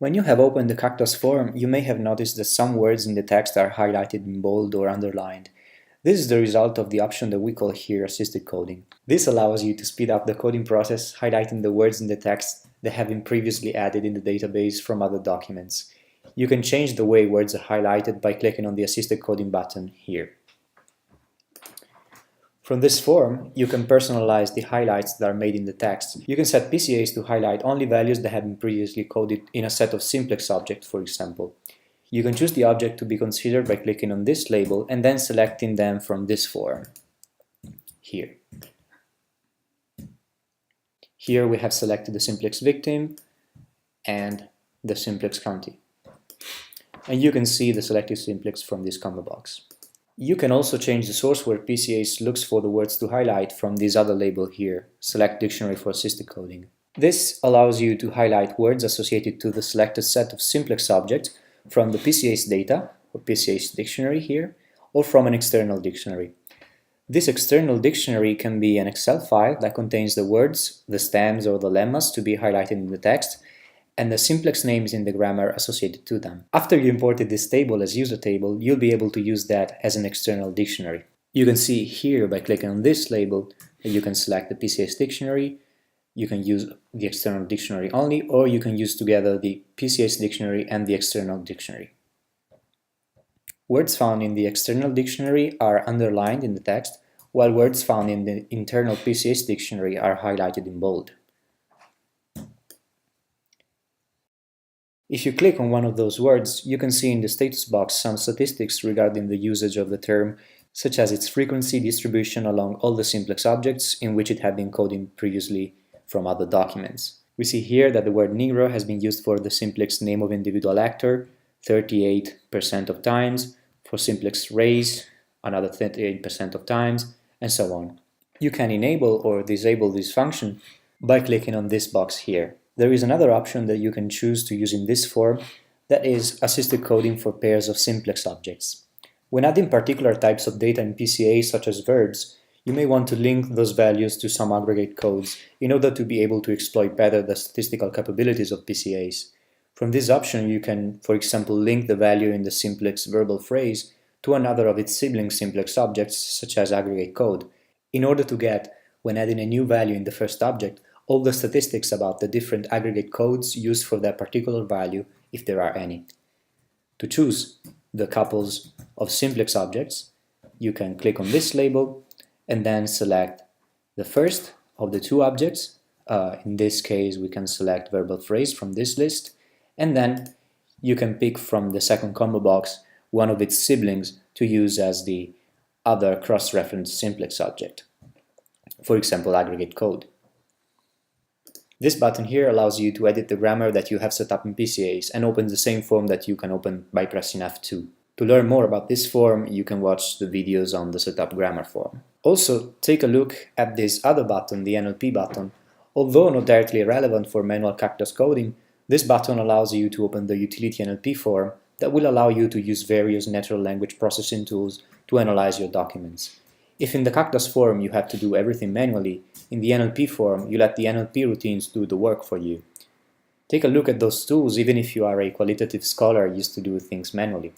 When you have opened the Cactus form, you may have noticed that some words in the text are highlighted in bold or underlined. This is the result of the option that we call here assisted coding. This allows you to speed up the coding process, highlighting the words in the text that have been previously added in the database from other documents. You can change the way words are highlighted by clicking on the assisted coding button here. From this form, you can personalize the highlights that are made in the text. You can set PCAs to highlight only values that have been previously coded in a set of simplex objects, for example. You can choose the object to be considered by clicking on this label and then selecting them from this form. Here. Here we have selected the simplex victim and the simplex county. And you can see the selected simplex from this combo box. You can also change the source where PCAs looks for the words to highlight from this other label here, Select Dictionary for Assisted Coding. This allows you to highlight words associated to the selected set of simplex objects from the PCA's data, or PCA's dictionary here, or from an external dictionary. This external dictionary can be an Excel file that contains the words, the stems or the lemmas to be highlighted in the text, and the simplex names in the grammar associated to them. After you imported this table as user table, you'll be able to use that as an external dictionary. You can see here by clicking on this label that you can select the PCA's dictionary, you can use the external dictionary only, or you can use together the PCA's dictionary and the external dictionary. Words found in the external dictionary are underlined in the text, while words found in the internal PCA's dictionary are highlighted in bold. If you click on one of those words, you can see in the status box some statistics regarding the usage of the term, such as its frequency distribution along all the simplex objects in which it had been coding previously from other documents. We see here that the word Negro has been used for the simplex name of individual actor 38% of times, for simplex race another 38% of times, and so on. You can enable or disable this function by clicking on this box here. There is another option that you can choose to use in this form, that is assisted coding for pairs of simplex objects. When adding particular types of data in PCA, such as verbs, you may want to link those values to some aggregate codes in order to be able to exploit better the statistical capabilities of PCAs. From this option, you can, for example, link the value in the simplex verbal phrase to another of its sibling simplex objects, such as aggregate code, in order to get, when adding a new value in the first object, all the statistics about the different aggregate codes used for that particular value, if there are any. To choose the couples of simplex objects, you can click on this label and then select the first of the two objects. In this case, we can select verbal phrase from this list, and then you can pick from the second combo box one of its siblings to use as the other cross-reference simplex object, for example, aggregate code. This button here allows you to edit the grammar that you have set up in PCAs and opens the same form that you can open by pressing F2. To learn more about this form, you can watch the videos on the setup grammar form. Also, take a look at this other button, the NLP button. Although not directly relevant for manual Cactus coding, this button allows you to open the utility NLP form that will allow you to use various natural language processing tools to analyze your documents. If in the Cactus form you have to do everything manually, in the NLP form you let the NLP routines do the work for you. Take a look at those tools even if you are a qualitative scholar used to do things manually.